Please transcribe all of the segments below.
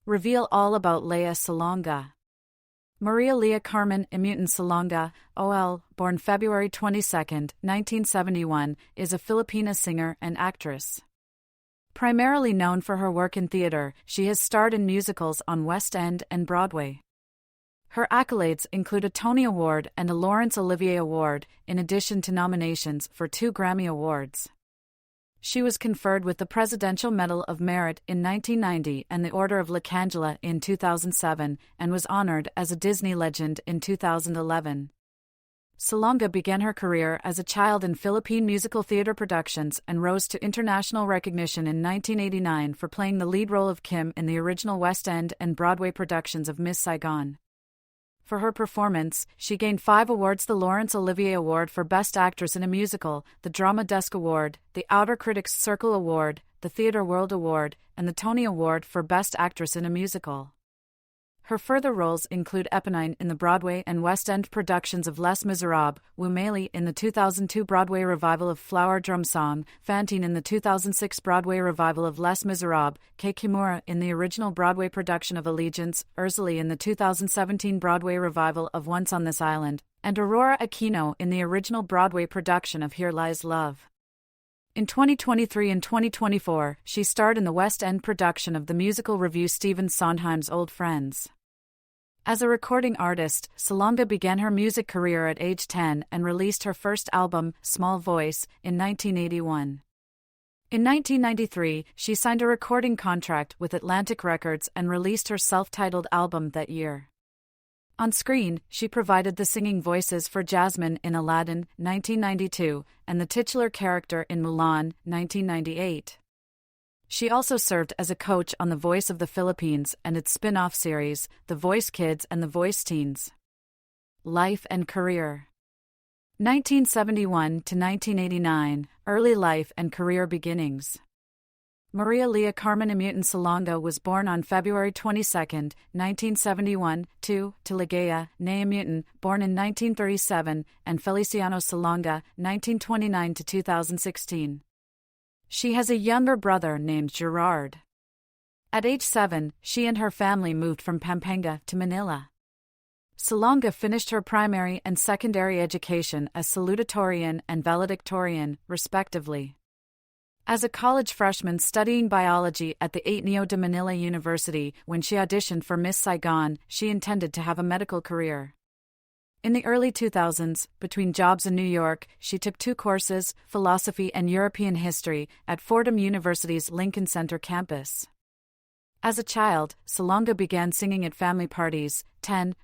Reveal all about Lea Salonga. Maria Lea Carmen Imutan Salonga, OL, born February 22, 1971, is a Filipina singer and actress. Primarily known for her work in theater, she has starred in musicals on West End and Broadway. Her accolades include a Tony Award and a Laurence Olivier Award, in addition to nominations for 2 Grammy Awards. She was conferred with the Presidential Medal of Merit in 1990 and the Order of L'Angela in 2007, and was honored as a Disney legend in 2011. Salonga began her career as a child in Philippine musical theater productions and rose to international recognition in 1989 for playing the lead role of Kim in the original West End and Broadway productions of Miss Saigon. For her performance, she gained 5 awards: the Laurence Olivier Award for Best Actress in a Musical, the Drama Desk Award, the Outer Critics Circle Award, the Theatre World Award, and the Tony Award for Best Actress in a Musical. Her further roles include Eponine in the Broadway and West End productions of Les Miserables, Wumeli in the 2002 Broadway revival of Flower Drum Song, Fantine in the 2006 Broadway revival of Les Miserables, Kei Kimura in the original Broadway production of Allegiance, Ursula in the 2017 Broadway revival of Once on This Island, and Aurora Aquino in the original Broadway production of Here Lies Love. In 2023 and 2024, she starred in the West End production of the musical revue Stephen Sondheim's Old Friends. As a recording artist, Salonga began her music career at age 10 and released her first album, Small Voice, in 1981. In 1993, she signed a recording contract with Atlantic Records and released her self-titled album that year. On screen, she provided the singing voices for Jasmine in Aladdin, 1992, and the titular character in Mulan, 1998. She also served as a coach on The Voice of the Philippines and its spin-off series, The Voice Kids and The Voice Teens. Life and career. 1971 to 1989, early life and career beginnings. Maria Lea Carmen Imutan Salonga was born on February 22, 1971, to Ligaya, née Imutan, born in 1937, and Feliciano Salonga, 1929 to 2016. She has a younger brother named Gerard. At age 7, she and her family moved from Pampanga to Manila. Salonga finished her primary and secondary education as salutatorian and valedictorian, respectively. As a college freshman studying biology at the Ateneo de Manila University, when she auditioned for Miss Saigon, she intended to have a medical career. In the early 2000s, between jobs in New York, she took 2 courses, philosophy and European history, at Fordham University's Lincoln Center campus. As a child, Salonga began singing at family parties.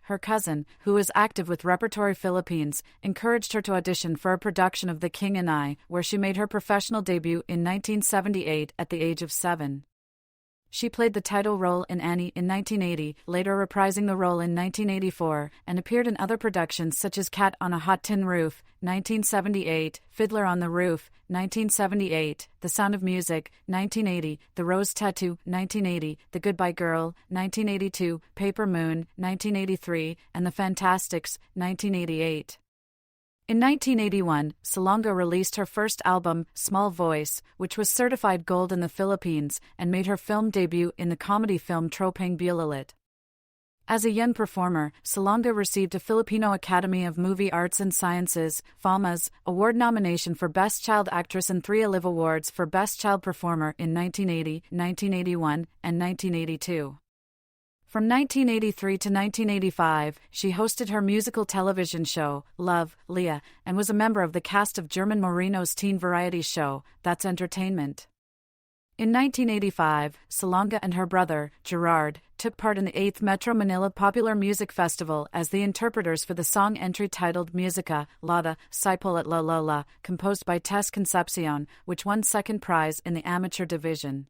Her cousin, who is active with Repertory Philippines, encouraged her to audition for a production of The King and I, where she made her professional debut in 1978 at the age of 7. She played the title role in Annie in 1980, later reprising the role in 1984, and appeared in other productions such as Cat on a Hot Tin Roof, 1978, Fiddler on the Roof, 1978, The Sound of Music, 1980, The Rose Tattoo, 1980, The Goodbye Girl, 1982, Paper Moon, 1983, and The Fantastics, 1988. In 1981, Salonga released her first album, Small Voice, which was certified gold in the Philippines, and made her film debut in the comedy film Tropang Bulalit. As a young performer, Salonga received a Filipino Academy of Movie Arts and Sciences (FAMAS) award nomination for Best Child Actress and 3 Olive Awards for Best Child Performer in 1980, 1981, and 1982. From 1983 to 1985, she hosted her musical television show, Love, Lea, and was a member of the cast of German Moreno's teen variety show, That's Entertainment. In 1985, Salonga and her brother, Gerard, took part in the 8th Metro Manila Popular Music Festival as the interpreters for the song entry titled Musica, Lada, Sipol at La La La, composed by Tess Concepcion, which won 2nd prize in the amateur division.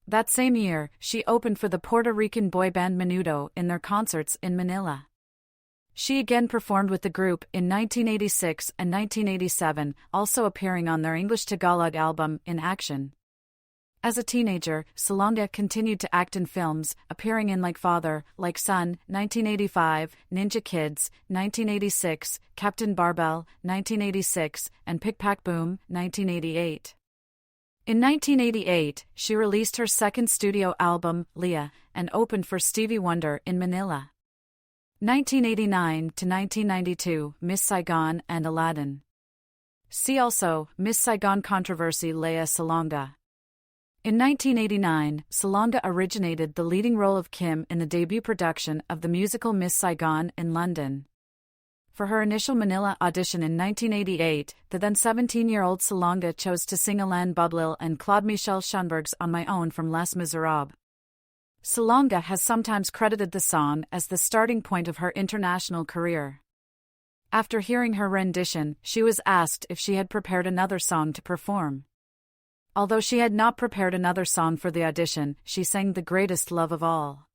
That same year, she opened for the Puerto Rican boy band Menudo in their concerts in Manila. She again performed with the group in 1986 and 1987, also appearing on their English-Tagalog album, In Action. As a teenager, Salonga continued to act in films, appearing in Like Father, Like Son, 1985, Ninja Kids, 1986, Captain Barbell, 1986, and Pick Pack Boom, 1988. In 1988, she released her second studio album, Lea, and opened for Stevie Wonder in Manila. 1989 to 1992, Miss Saigon and Aladdin. See also, Miss Saigon controversy. Lea Salonga. In 1989, Salonga originated the leading role of Kim in the debut production of the musical Miss Saigon in London. For her initial Manila audition in 1988, the then 17-year-old Salonga chose to sing Alain Boublil and Claude Michel Schoenberg's On My Own from Les Miserables. Salonga has sometimes credited the song as the starting point of her international career. After hearing her rendition, she was asked if she had prepared another song to perform. Although she had not prepared another song for the audition, she sang The Greatest Love of All.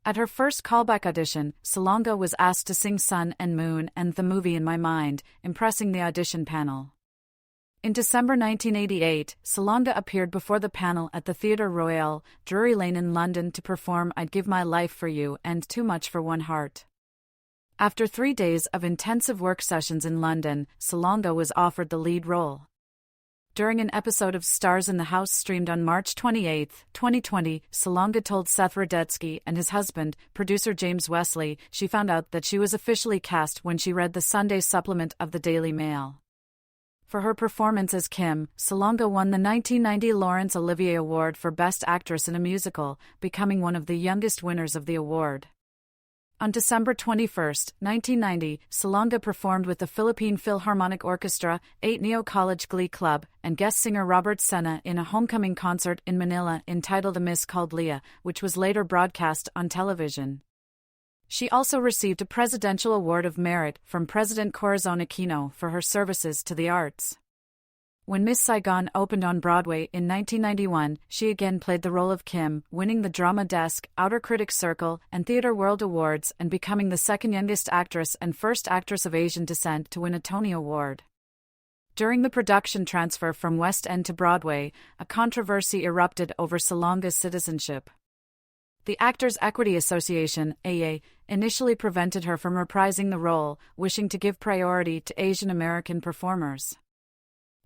At her first callback audition, Salonga was asked to sing Sun and Moon and The Movie in My Mind, impressing the audition panel. In December 1988, Salonga appeared before the panel at the Theatre Royal, Drury Lane in London to perform I'd Give My Life for You and Too Much for One Heart. After 3 days of intensive work sessions in London, Salonga was offered the lead role. During an episode of Stars in the House streamed on March 28, 2020, Salonga told Seth Rudetsky and his husband, producer James Wesley, she found out that she was officially cast when she read the Sunday supplement of the Daily Mail. For her performance as Kim, Salonga won the 1990 Laurence Olivier Award for Best Actress in a Musical, becoming one of the youngest winners of the award. On December 21, 1990, Salonga performed with the Philippine Philharmonic Orchestra, 8 Neo College Glee Club, and guest singer Robert Sena in a homecoming concert in Manila entitled A Miss Called Lea, which was later broadcast on television. She also received a Presidential Award of Merit from President Corazon Aquino for her services to the arts. When Miss Saigon opened on Broadway in 1991, she again played the role of Kim, winning the Drama Desk, Outer Critics Circle, and Theatre World Awards and becoming the second youngest actress and first actress of Asian descent to win a Tony Award. During the production transfer from West End to Broadway, a controversy erupted over Salonga's citizenship. The Actors' Equity Association, AA, initially prevented her from reprising the role, wishing to give priority to Asian American performers.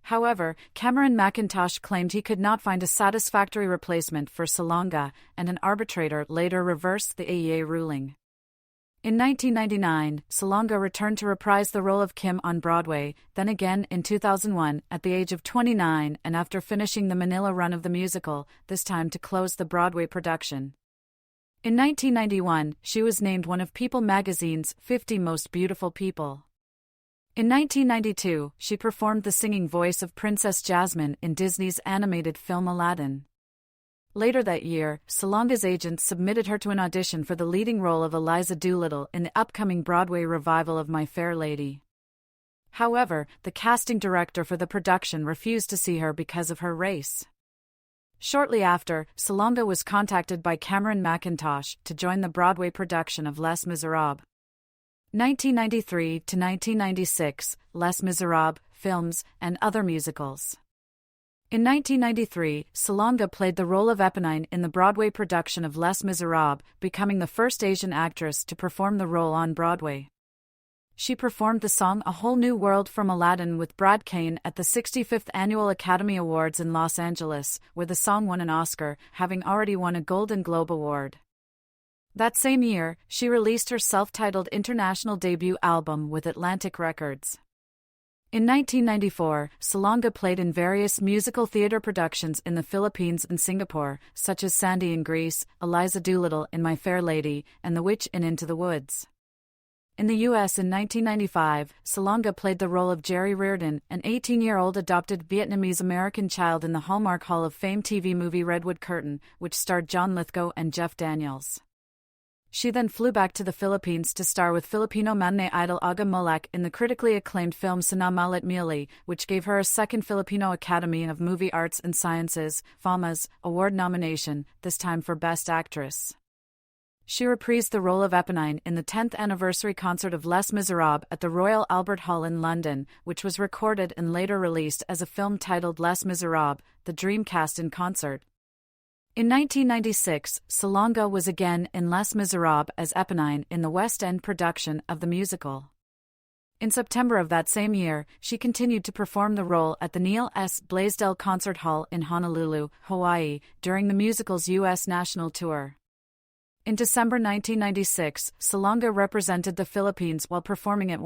However, Cameron McIntosh claimed he could not find a satisfactory replacement for Salonga, and an arbitrator later reversed the AEA ruling. In 1999, Salonga returned to reprise the role of Kim on Broadway, then again in 2001 at the age of 29 and after finishing the Manila run of the musical, this time to close the Broadway production. In 1991, she was named one of People magazine's 50 Most Beautiful People. In 1992, she performed the singing voice of Princess Jasmine in Disney's animated film Aladdin. Later that year, Salonga's agent submitted her to an audition for the leading role of Eliza Doolittle in the upcoming Broadway revival of My Fair Lady. However, the casting director for the production refused to see her because of her race. Shortly after, Salonga was contacted by Cameron McIntosh to join the Broadway production of Les Miserables. 1993 to 1996, Les Miserables, films, and other musicals. In 1993, Salonga played the role of Eponine in the Broadway production of Les Miserables, becoming the first Asian actress to perform the role on Broadway. She performed the song A Whole New World from Aladdin with Brad Kane at the 65th Annual Academy Awards in Los Angeles, where the song won an Oscar, having already won a Golden Globe Award. That same year, she released her self-titled international debut album with Atlantic Records. In 1994, Salonga played in various musical theater productions in the Philippines and Singapore, such as Sandy in Grease, Eliza Doolittle in My Fair Lady, and The Witch in Into the Woods. In the U.S. in 1995, Salonga played the role of Jerry Reardon, an 18-year-old adopted Vietnamese-American child in the Hallmark Hall of Fame TV movie Redwood Curtain, which starred John Lithgow and Jeff Daniels. She then flew back to the Philippines to star with Filipino matinee idol Aga Mulak in the critically acclaimed film Sinamalit Muli, which gave her a second Filipino Academy of Movie Arts and Sciences, FAMAS, award nomination, this time for Best Actress. She reprised the role of Eponine in the 10th anniversary concert of Les Miserables at the Royal Albert Hall in London, which was recorded and later released as a film titled Les Miserables, The Dreamcast in Concert. In 1996, Salonga was again in Les Miserables as Eponine in the West End production of the musical. In September of that same year, she continued to perform the role at the Neil S. Blaisdell Concert Hall in Honolulu, Hawaii, during the musical's U.S. national tour. In December 1996, Salonga represented the Philippines while performing at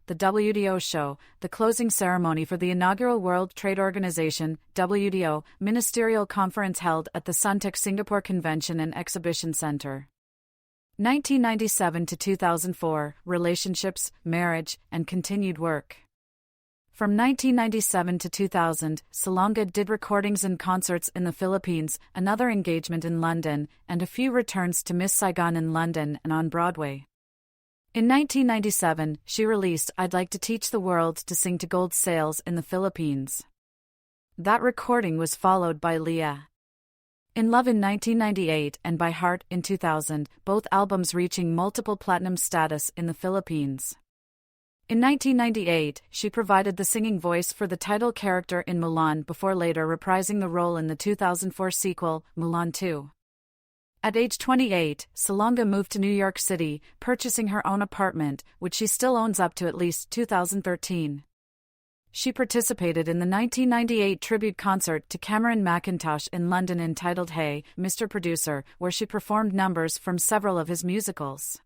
the WTO show, the closing ceremony for the inaugural World Trade Organization (WTO) ministerial conference held at the Suntec Singapore Convention and Exhibition Center. 1997 to 2004, relationships, marriage, and continued work. From 1997 to 2000, Salonga did recordings and concerts in the Philippines, another engagement in London, and a few returns to Miss Saigon in London and on Broadway. In 1997, she released I'd Like to Teach the World to Sing to Gold sales in the Philippines. That recording was followed by Lea in Love in 1998 and By Heart in 2000, both albums reaching multiple platinum status in the Philippines. In 1998, she provided the singing voice for the title character in Mulan before later reprising the role in the 2004 sequel, Mulan 2. At age 28, Salonga moved to New York City, purchasing her own apartment, which she still owns up to at least 2013. She participated in the 1998 tribute concert to Cameron Mackintosh in London entitled Hey, Mr. Producer, where she performed numbers from several of his musicals.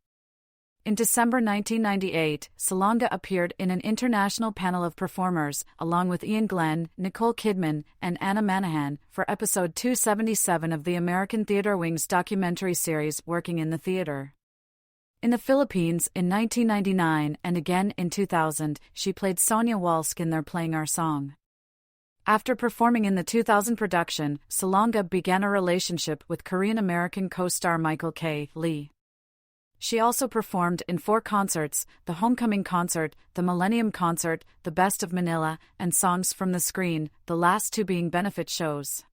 In December 1998, Salonga appeared in an international panel of performers, along with Ian Glenn, Nicole Kidman, and Anna Manahan, for episode 277 of the American Theatre Wing's documentary series Working in the Theatre. In the Philippines in 1999 and again in 2000, she played Sonia Walsk in They're Playing Our Song. After performing in the 2000 production, Salonga began a relationship with Korean-American co-star Michael K. Lee. She also performed in 4 concerts, the Homecoming Concert, the Millennium Concert, the Best of Manila, and Songs from the Screen, the last 2 being benefit shows.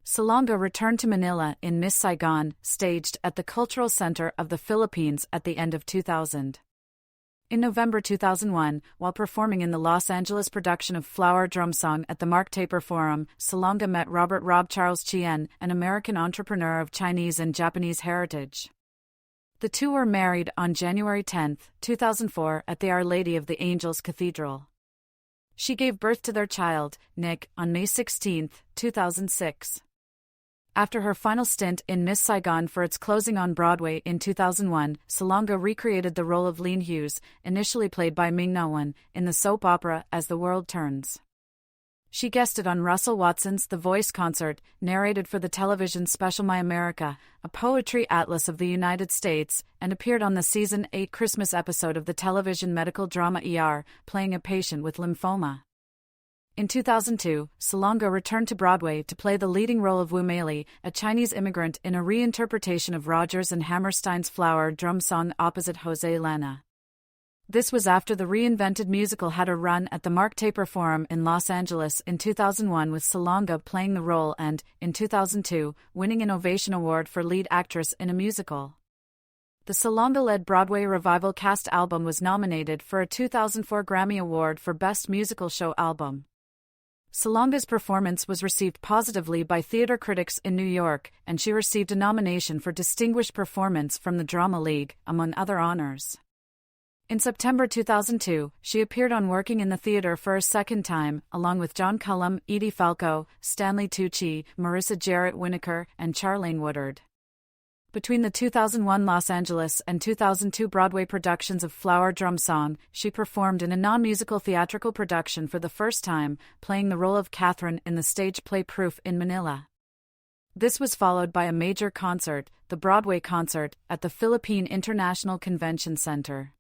Salonga returned to Manila in Miss Saigon, staged at the Cultural Center of the Philippines at the end of 2000. In November 2001, while performing in the Los Angeles production of Flower Drum Song at the Mark Taper Forum, Salonga met Robert Rob Charles Chien, an American entrepreneur of Chinese and Japanese heritage. The two were married on January 10, 2004 at the Our Lady of the Angels Cathedral. She gave birth to their child, Nick, on May 16, 2006. After her final stint in Miss Saigon for its closing on Broadway in 2001, Salonga recreated the role of Lean Hughes, initially played by Ming Na Wen, in the soap opera As the World Turns. She guested on Russell Watson's The Voice concert, narrated for the television special My America, a poetry atlas of the United States, and appeared on the season 8 Christmas episode of the television medical drama ER, playing a patient with lymphoma. In 2002, Salonga returned to Broadway to play the leading role of Wu Meili, a Chinese immigrant in a reinterpretation of Rodgers and Hammerstein's Flower Drum Song opposite Jose Lana. This was after the reinvented musical had a run at the Mark Taper Forum in Los Angeles in 2001 with Salonga playing the role and, in 2002, winning an Ovation Award for Lead Actress in a Musical. The Salonga-led Broadway revival cast album was nominated for a 2004 Grammy Award for Best Musical Show Album. Salonga's performance was received positively by theater critics in New York, and she received a nomination for Distinguished Performance from the Drama League, among other honors. In September 2002, she appeared on Working in the Theatre for a second time, along with John Cullum, Edie Falco, Stanley Tucci, Marissa Jarrett Winokur, and Charlene Woodard. Between the 2001 Los Angeles and 2002 Broadway productions of Flower Drum Song, she performed in a non-musical theatrical production for the first time, playing the role of Catherine in the stage play Proof in Manila. This was followed by a major concert, the Broadway Concert, at the Philippine International Convention Center.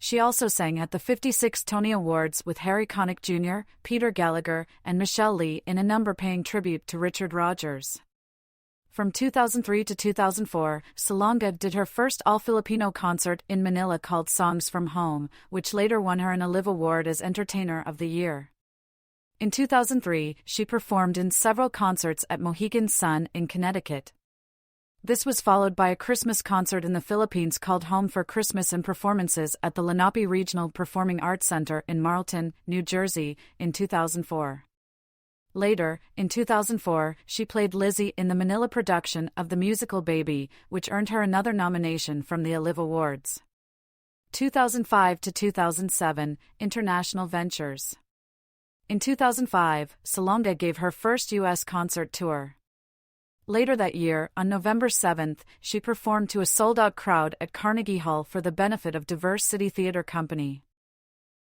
She also sang at the 56th Tony Awards with Harry Connick Jr., Peter Gallagher, and Michelle Lee in a number paying tribute to Richard Rodgers. From 2003 to 2004, Salonga did her first all-Filipino concert in Manila called Songs from Home, which later won her an Olive Award as Entertainer of the Year. In 2003, she performed in several concerts at Mohegan Sun in Connecticut. This was followed by a Christmas concert in the Philippines called Home for Christmas and performances at the Lenape Regional Performing Arts Center in Marlton, New Jersey, in 2004. Later, in 2004, she played Lizzie in the Manila production of the musical Baby, which earned her another nomination from the Olive Awards. 2005 to 2007, International Ventures. In 2005, Salonga gave her first U.S. concert tour. Later that year, on November 7, she performed to a sold-out crowd at Carnegie Hall for the benefit of Diverse City Theatre Company.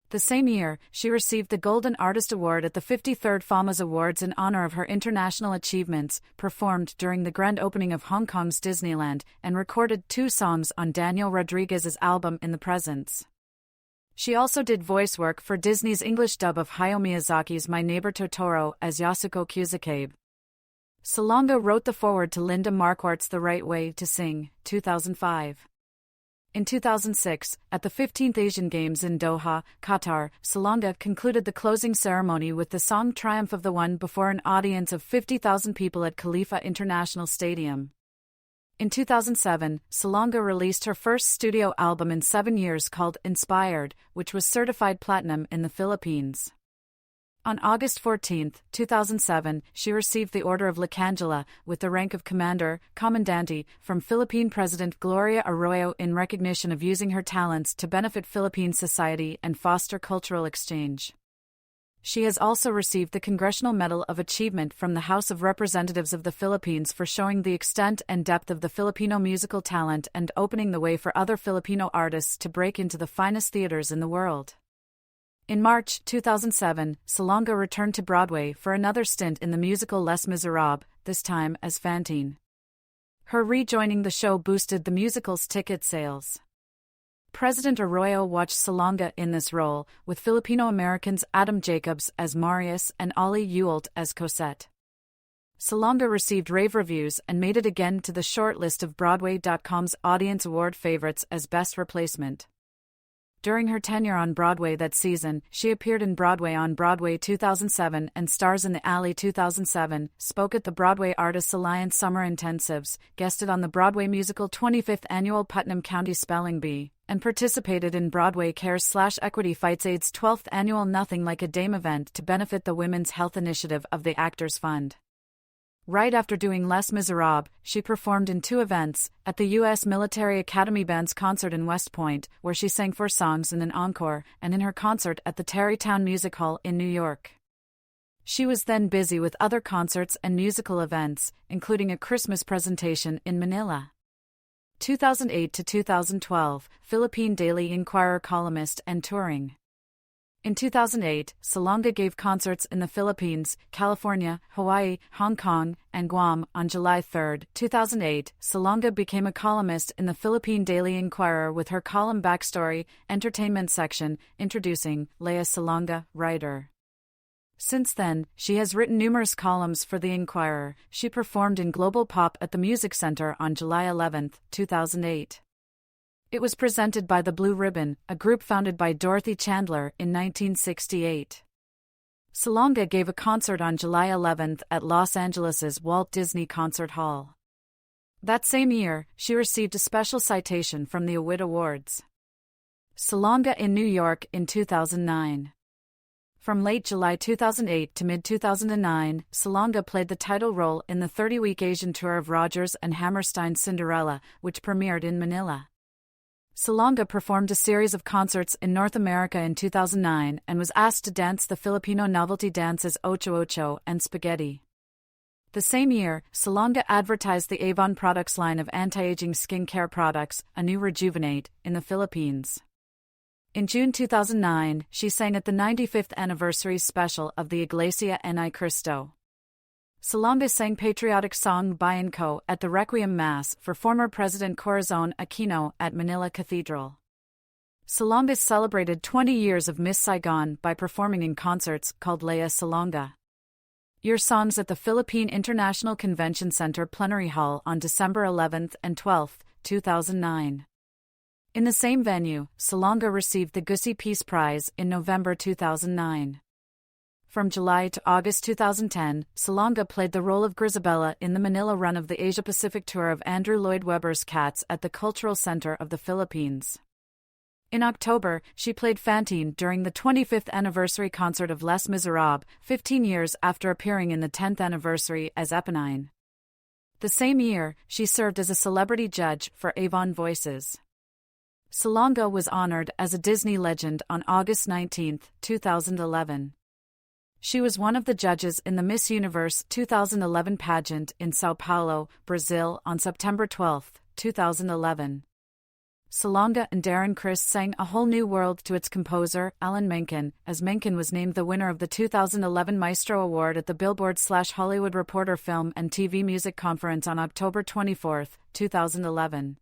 The same year, she received the Golden Artist Award at the 53rd FAMAS Awards in honor of her international achievements, performed during the grand opening of Hong Kong's Disneyland, and recorded 2 songs on Daniel Rodriguez's album In the Presence. She also did voice work for Disney's English dub of Hayao Miyazaki's My Neighbor Totoro as Yasuko Kusakabe. Salonga wrote the foreword to Linda Marquardt's The Right Way to Sing, 2005. In 2006, at the 15th Asian Games in Doha, Qatar, Salonga concluded the closing ceremony with the song Triumph of the One before an audience of 50,000 people at Khalifa International Stadium. In 2007, Salonga released her first studio album in 7 years called Inspired, which was certified platinum in the Philippines. On August 14, 2007, she received the Order of La Candela, with the rank of Commander, Comandante, from Philippine President Gloria Arroyo in recognition of using her talents to benefit Philippine society and foster cultural exchange. She has also received the Congressional Medal of Achievement from the House of Representatives of the Philippines for showing the extent and depth of the Filipino musical talent and opening the way for other Filipino artists to break into the finest theaters in the world. In March 2007, Salonga returned to Broadway for another stint in the musical Les Miserables, this time as Fantine. Her rejoining the show boosted the musical's ticket sales. President Arroyo watched Salonga in this role, with Filipino-Americans Adam Jacobs as Marius and Ollie Ewelt as Cosette. Salonga received rave reviews and made it again to the short list of Broadway.com's Audience Award favorites as Best Replacement. During her tenure on Broadway that season, she appeared in Broadway on Broadway 2007 and Stars in the Alley 2007, spoke at the Broadway Artists Alliance Summer Intensives, guested on the Broadway musical 25th Annual Putnam County Spelling Bee, and participated in Broadway Cares/Equity Fights AID's 12th Annual Nothing Like a Dame event to benefit the Women's Health Initiative of the Actors Fund. Right after doing Les Miserables, she performed in 2 events, at the U.S. Military Academy Band's concert in West Point, where she sang 4 songs in an encore, and in her concert at the Tarrytown Music Hall in New York. She was then busy with other concerts and musical events, including a Christmas presentation in Manila. 2008 to 2012, Philippine Daily Inquirer columnist and touring. In 2008, Salonga gave concerts in the Philippines, California, Hawaii, Hong Kong, and Guam. On July 3, 2008, Salonga became a columnist in the Philippine Daily Inquirer with her column Backstory, Entertainment section, introducing Lea Salonga, writer. Since then, she has written numerous columns for the Inquirer. She performed in Global Pop at the Music Center on July 11, 2008. It was presented by the Blue Ribbon, a group founded by Dorothy Chandler in 1968. Salonga gave a concert on July 11 at Los Angeles' Walt Disney Concert Hall. That same year, she received a special citation from the Awit Awards. Salonga in New York in 2009. From late July 2008 to mid-2009, Salonga played the title role in the 30-week Asian tour of Rodgers and Hammerstein's Cinderella, which premiered in Manila. Salonga performed a series of concerts in North America in 2009 and was asked to dance the Filipino novelty dances Ocho Ocho and Spaghetti. The same year, Salonga advertised the Avon Products line of anti-aging skincare products, A New Rejuvenate, in the Philippines. In June 2009, she sang at the 95th anniversary special of the Iglesia Ni Cristo. Salonga sang patriotic song Bayan Ko at the Requiem Mass for former President Corazon Aquino at Manila Cathedral. Salonga celebrated 20 years of Miss Saigon by performing in concerts called Lea Salonga. Your songs at the Philippine International Convention Center Plenary Hall on December 11 and 12, 2009. In the same venue, Salonga received the Gussie Peace Prize in November 2009. From July to August 2010, Salonga played the role of Grisabella in the Manila run of the Asia-Pacific tour of Andrew Lloyd Webber's Cats at the Cultural Center of the Philippines. In October, she played Fantine during the 25th anniversary concert of Les Miserables, 15 years after appearing in the 10th anniversary as Eponine. The same year, she served as a celebrity judge for Avon Voices. Salonga was honored as a Disney legend on August 19, 2011. She was one of the judges in the Miss Universe 2011 pageant in Sao Paulo, Brazil on September 12, 2011. Salonga and Darren Criss sang A Whole New World to its composer, Alan Menken, as Menken was named the winner of the 2011 Maestro Award at the Billboard/Hollywood Reporter Film and TV Music Conference on October 24, 2011.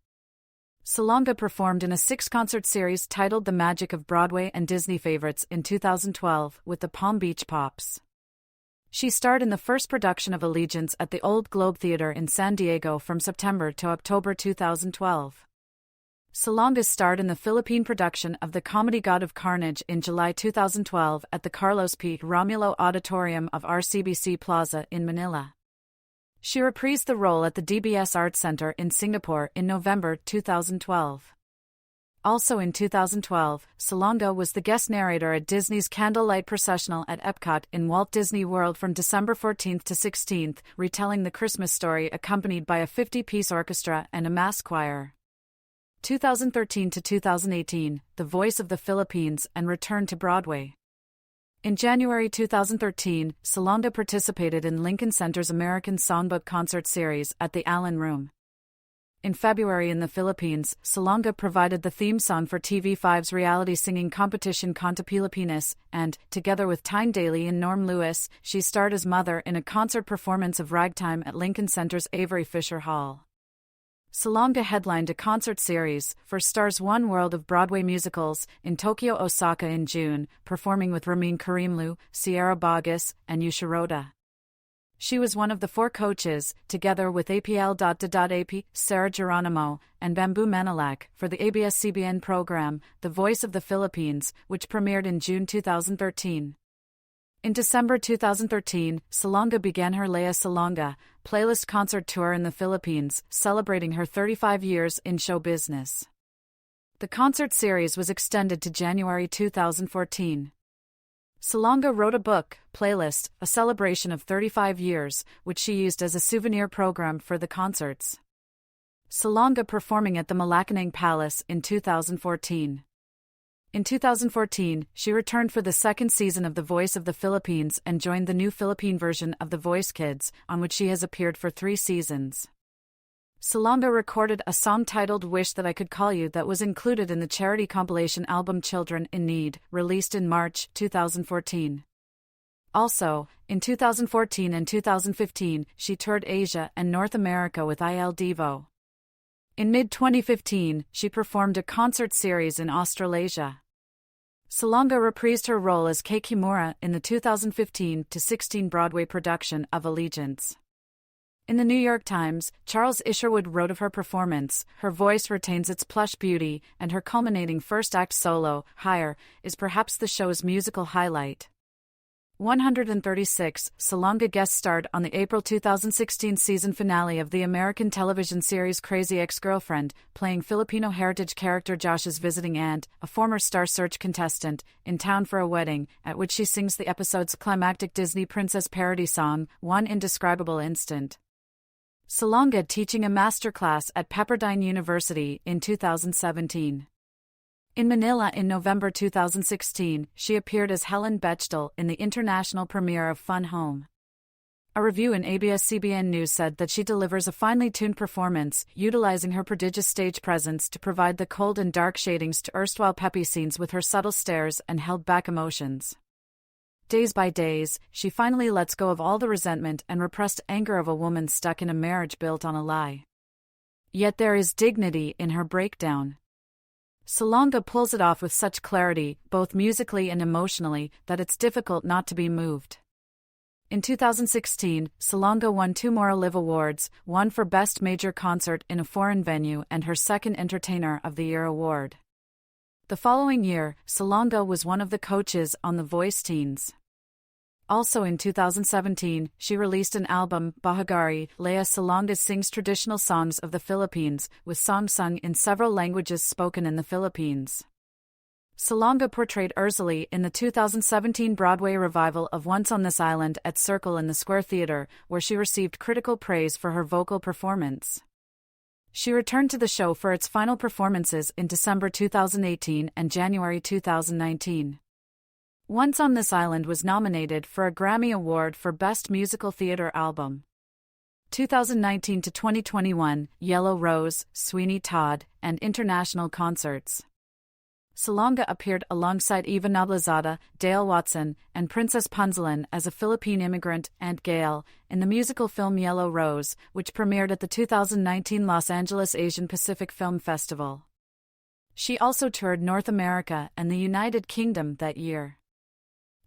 Salonga performed in a 6-concert series titled The Magic of Broadway and Disney Favorites in 2012 with the Palm Beach Pops. She starred in the first production of Allegiance at the Old Globe Theatre in San Diego from September to October 2012. Salonga starred in the Philippine production of The Comedy God of Carnage in July 2012 at the Carlos P. Romulo Auditorium of RCBC Plaza in Manila. She reprised the role at the DBS Arts Center in Singapore in November 2012. Also in 2012, Salonga was the guest narrator at Disney's Candlelight Processional at Epcot in Walt Disney World from December 14 to 16, retelling the Christmas story accompanied by a 50-piece orchestra and a mass choir. 2013 to 2018, The Voice of the Philippines and returned to Broadway. In January 2013, Salonga participated in Lincoln Center's American Songbook concert series at the Allen Room. In February in the Philippines, Salonga provided the theme song for TV5's reality singing competition Kanta Pilipinas, and, together with Tyne Daly and Norm Lewis, she starred as Mother in a concert performance of Ragtime at Lincoln Center's Avery Fisher Hall. Salonga headlined a concert series for Stars One World of Broadway musicals in Tokyo, Osaka in June, performing with Ramin Karimloo, Sierra Boggess, and Yushiroda. She was one of the 4 coaches, together with APL.AP, Sarah Geronimo, and Bamboo Manilak, for the ABS-CBN program, The Voice of the Philippines, which premiered in June 2013. In December 2013, Salonga began her Lea Salonga playlist concert tour in the Philippines, celebrating her 35 years in show business. The concert series was extended to January 2014. Salonga wrote a book, Playlist, a celebration of 35 years, which she used as a souvenir program for the concerts. Salonga performing at the Malacanang Palace in 2014. In 2014, she returned for the 2nd season of The Voice of the Philippines and joined the new Philippine version of The Voice Kids, on which she has appeared for 3 seasons. Salonga recorded a song titled Wish That I Could Call You that was included in the charity compilation album Children in Need, released in March 2014. Also, in 2014 and 2015, she toured Asia and North America with Il Divo. In mid-2015, she performed a concert series in Australasia. Salonga reprised her role as Kei Kimura in the 2015-16 Broadway production of Allegiance. In the New York Times, Charles Isherwood wrote of her performance, "Her voice retains its plush beauty, and her culminating first-act solo, Higher, is perhaps the show's musical highlight." 136, Salonga guest starred on the April 2016 season finale of the American television series Crazy Ex-Girlfriend, playing Filipino heritage character Josh's visiting aunt, a former Star Search contestant, in town for a wedding, at which she sings the episode's climactic Disney princess parody song, One Indescribable Instant. Salonga teaching a masterclass at Pepperdine University in 2017. In Manila in November 2016, she appeared as Helen Bechdel in the international premiere of Fun Home. A review in ABS-CBN News said that she delivers a finely tuned performance, utilizing her prodigious stage presence to provide the cold and dark shadings to erstwhile peppy scenes with her subtle stares and held-back emotions. Days by days, she finally lets go of all the resentment and repressed anger of a woman stuck in a marriage built on a lie. Yet there is dignity in her breakdown. Salonga pulls it off with such clarity, both musically and emotionally, that it's difficult not to be moved. In 2016, Salonga won 2 more Olive Awards, one for Best Major Concert in a Foreign Venue and her second Entertainer of the Year award. The following year, Salonga was one of the coaches on The Voice Teens. Also in 2017, she released an album, Bahagari. Lea Salonga sings traditional songs of the Philippines, with songs sung in several languages spoken in the Philippines. Salonga portrayed Ursuli in the 2017 Broadway revival of Once on This Island at Circle in the Square Theatre, where she received critical praise for her vocal performance. She returned to the show for its final performances in December 2018 and January 2019. Once on This Island was nominated for a Grammy Award for Best Musical Theater Album. 2019 to 2021, Yellow Rose, Sweeney Todd, and international concerts. Salonga appeared alongside Eva Noblezada, Dale Watson, and Princess Punzalan as a Philippine immigrant and Gail in the musical film Yellow Rose, which premiered at the 2019 Los Angeles Asian Pacific Film Festival. She also toured North America and the United Kingdom that year.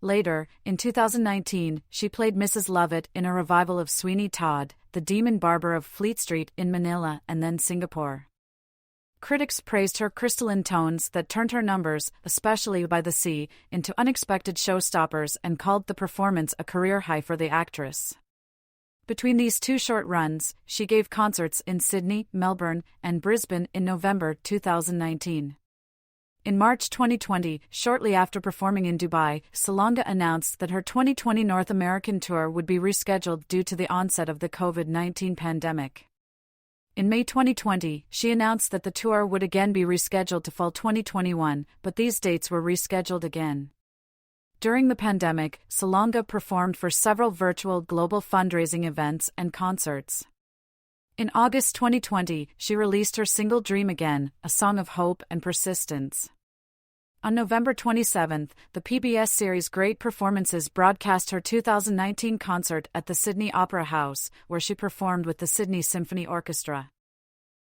Later, in 2019, she played Mrs. Lovett in a revival of Sweeney Todd, the Demon Barber of Fleet Street in Manila and then Singapore. Critics praised her crystalline tones that turned her numbers, especially By the Sea, into unexpected showstoppers and called the performance a career high for the actress. Between these two short runs, she gave concerts in Sydney, Melbourne, and Brisbane in November 2019. In March 2020, shortly after performing in Dubai, Salonga announced that her 2020 North American tour would be rescheduled due to the onset of the COVID-19 pandemic. In May 2020, she announced that the tour would again be rescheduled to fall 2021, but these dates were rescheduled again. During the pandemic, Salonga performed for several virtual global fundraising events and concerts. In August 2020, she released her single Dream Again, a song of hope and persistence. On November 27, the PBS series Great Performances broadcast her 2019 concert at the Sydney Opera House, where she performed with the Sydney Symphony Orchestra.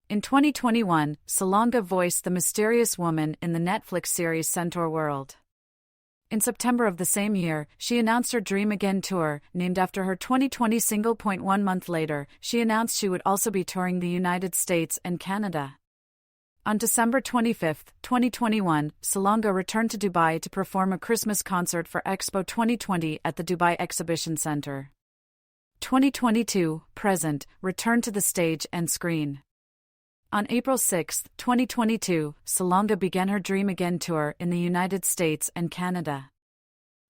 In 2021, Salonga voiced the mysterious woman in the Netflix series Centaur World. In September of the same year, she announced her Dream Again tour, named after her 2020 single. 1 month later, she announced she would also be touring the United States and Canada. On December 25, 2021, Salonga returned to Dubai to perform a Christmas concert for Expo 2020 at the Dubai Exhibition Centre. 2022, present, returned to the stage and screen. On April 6, 2022, Salonga began her Dream Again tour in the United States and Canada.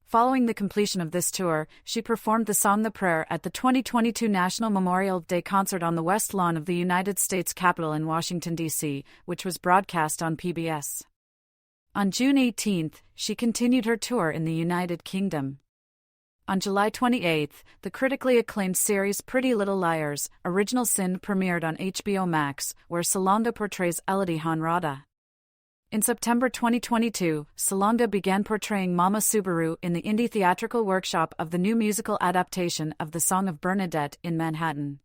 Following the completion of this tour, she performed the song The Prayer at the 2022 National Memorial Day concert on the West Lawn of the United States Capitol in Washington, D.C., which was broadcast on PBS. On June 18, she continued her tour in the United Kingdom. On July 28, the critically acclaimed series Pretty Little Liars, Original Sin premiered on HBO Max, where Salonga portrays Elodie Honrada. In September 2022, Salonga began portraying Mama Subaru in the indie theatrical workshop of the new musical adaptation of The Song of Bernadette in Manhattan.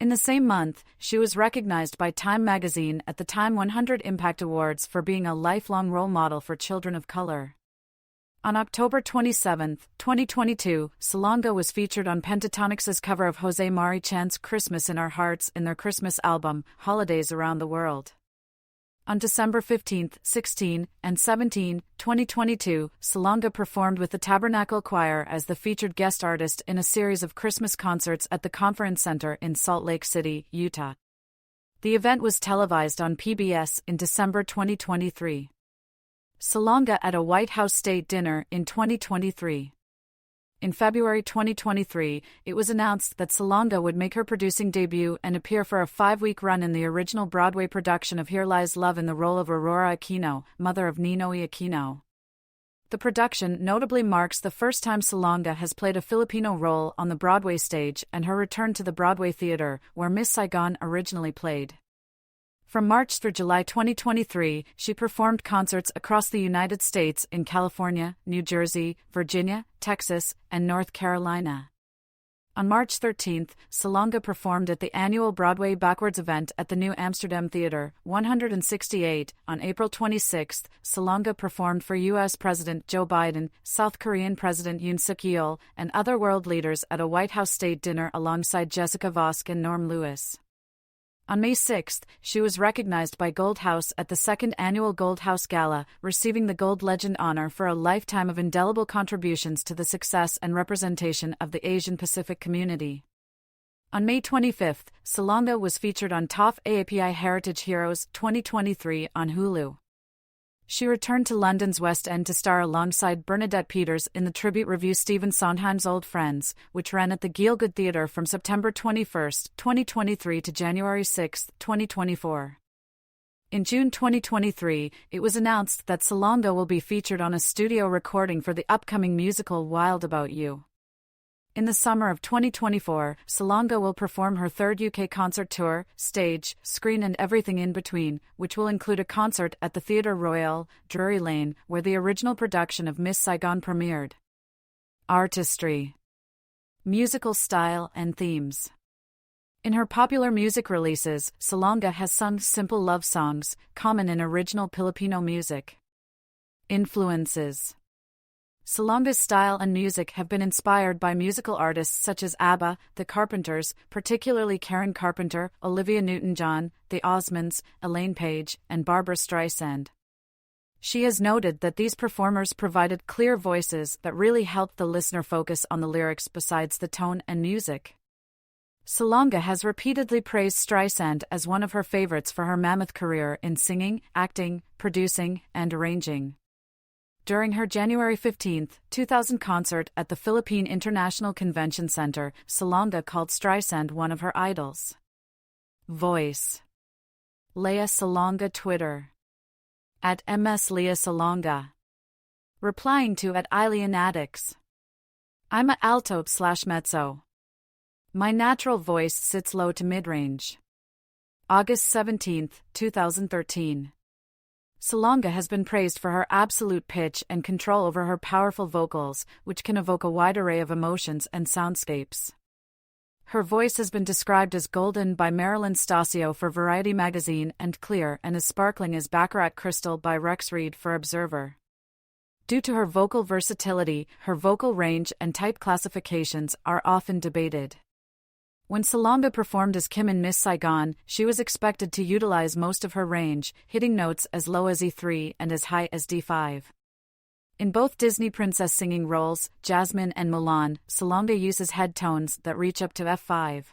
In the same month, she was recognized by Time magazine at the Time 100 Impact Awards for being a lifelong role model for children of color. On October 27, 2022, Salonga was featured on Pentatonix's cover of Jose Mari Chan's Christmas in Our Hearts in their Christmas album, Holidays Around the World. On December 15, 16, and 17, 2022, Salonga performed with the Tabernacle Choir as the featured guest artist in a series of Christmas concerts at the Conference Center in Salt Lake City, Utah. The event was televised on PBS in December 2023. Salonga at a White House State Dinner in 2023. In February 2023, it was announced that Salonga would make her producing debut and appear for a 5-week run in the original Broadway production of Here Lies Love in the role of Aurora Aquino, mother of Ninoy Aquino. The production notably marks the first time Salonga has played a Filipino role on the Broadway stage and her return to the Broadway Theatre, where Miss Saigon originally played. From March through July 2023, she performed concerts across the United States in California, New Jersey, Virginia, Texas, and North Carolina. On March 13, Salonga performed at the annual Broadway Backwards event at the New Amsterdam Theatre, 168. On April 26, Salonga performed for U.S. President Joe Biden, South Korean President Yoon Suk-yeol, and other world leaders at a White House State Dinner alongside Jessica Vosk and Norm Lewis. On May 6, she was recognized by Gold House at the second annual Gold House Gala, receiving the Gold Legend honor for a lifetime of indelible contributions to the success and representation of the Asian Pacific community. On May 25, Salonga was featured on TOF AAPI Heritage Heroes 2023 on Hulu. She returned to London's West End to star alongside Bernadette Peters in the tribute revue Stephen Sondheim's Old Friends, which ran at the Gielgud Theatre from September 21, 2023 to January 6, 2024. In June 2023, it was announced that Salonga will be featured on a studio recording for the upcoming musical Wild About You. In the summer of 2024, Salonga will perform her third UK concert tour, stage, screen and everything in between, which will include a concert at the Theatre Royal, Drury Lane, where the original production of Miss Saigon premiered. Artistry, musical style and themes. In her popular music releases, Salonga has sung simple love songs, common in original Filipino music. Influences. Salonga's style and music have been inspired by musical artists such as ABBA, The Carpenters, particularly Karen Carpenter, Olivia Newton-John, The Osmonds, Elaine Paige, and Barbra Streisand. She has noted that these performers provided clear voices that really helped the listener focus on the lyrics besides the tone and music. Salonga has repeatedly praised Streisand as one of her favorites for her mammoth career in singing, acting, producing, and arranging. During her January 15, 2000 concert at the Philippine International Convention Center, Salonga called Streisand one of her idols. Voice. Lea Salonga Twitter. At MS Lea Salonga. Replying to at Eileen Addicts. I'm a alto/mezzo. My natural voice sits low to mid-range. August 17, 2013. Salonga has been praised for her absolute pitch and control over her powerful vocals, which can evoke a wide array of emotions and soundscapes. Her voice has been described as golden by Marilyn Stasio for Variety magazine and clear and as sparkling as Baccarat crystal by Rex Reed for Observer. Due to her vocal versatility, her vocal range and type classifications are often debated. When Salonga performed as Kim in Miss Saigon, she was expected to utilize most of her range, hitting notes as low as E3 and as high as D5. In both Disney princess singing roles, Jasmine and Mulan, Salonga uses head tones that reach up to F5.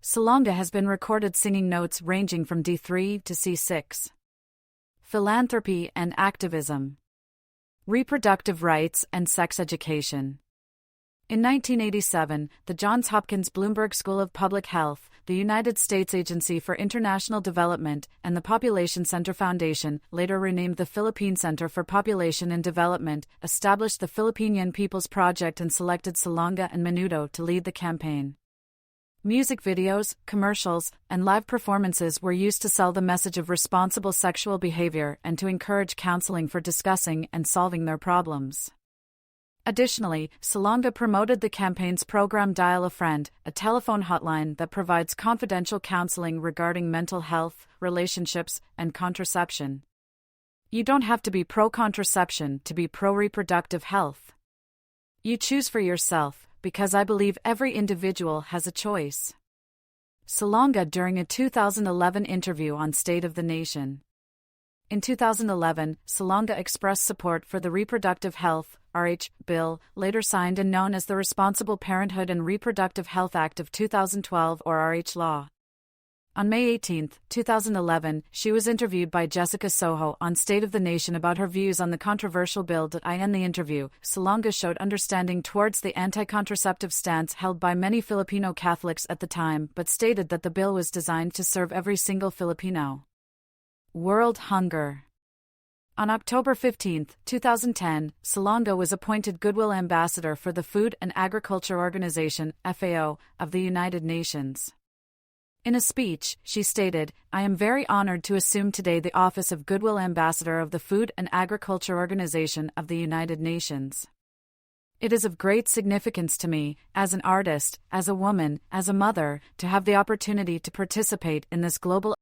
Salonga has been recorded singing notes ranging from D3 to C6. Philanthropy and activism. Reproductive rights and sex education. In 1987, the Johns Hopkins Bloomberg School of Public Health, the United States Agency for International Development, and the Population Center Foundation, later renamed the Philippine Center for Population and Development, established the Philippine People's Project and selected Salonga and Menudo to lead the campaign. Music videos, commercials, and live performances were used to sell the message of responsible sexual behavior and to encourage counseling for discussing and solving their problems. Additionally, Salonga promoted the campaign's program Dial a Friend, a telephone hotline that provides confidential counseling regarding mental health, relationships, and contraception. You don't have to be pro-contraception to be pro-reproductive health. You choose for yourself, because I believe every individual has a choice. Salonga during a 2011 interview on State of the Nation. In 2011, Salonga expressed support for the Reproductive Health (RH) bill, later signed and known as the Responsible Parenthood and Reproductive Health Act of 2012 or RH law. On May 18, 2011, she was interviewed by Jessica Soho on State of the Nation about her views on the controversial bill. In the interview, Salonga showed understanding towards the anti-contraceptive stance held by many Filipino Catholics at the time but stated that the bill was designed to serve every single Filipino. World Hunger. On October 15, 2010, Salonga was appointed Goodwill Ambassador for the Food and Agriculture Organization, FAO, of the United Nations. In a speech, she stated, "I am very honored to assume today the office of Goodwill Ambassador of the Food and Agriculture Organization of the United Nations. It is of great significance to me, as an artist, as a woman, as a mother, to have the opportunity to participate in this global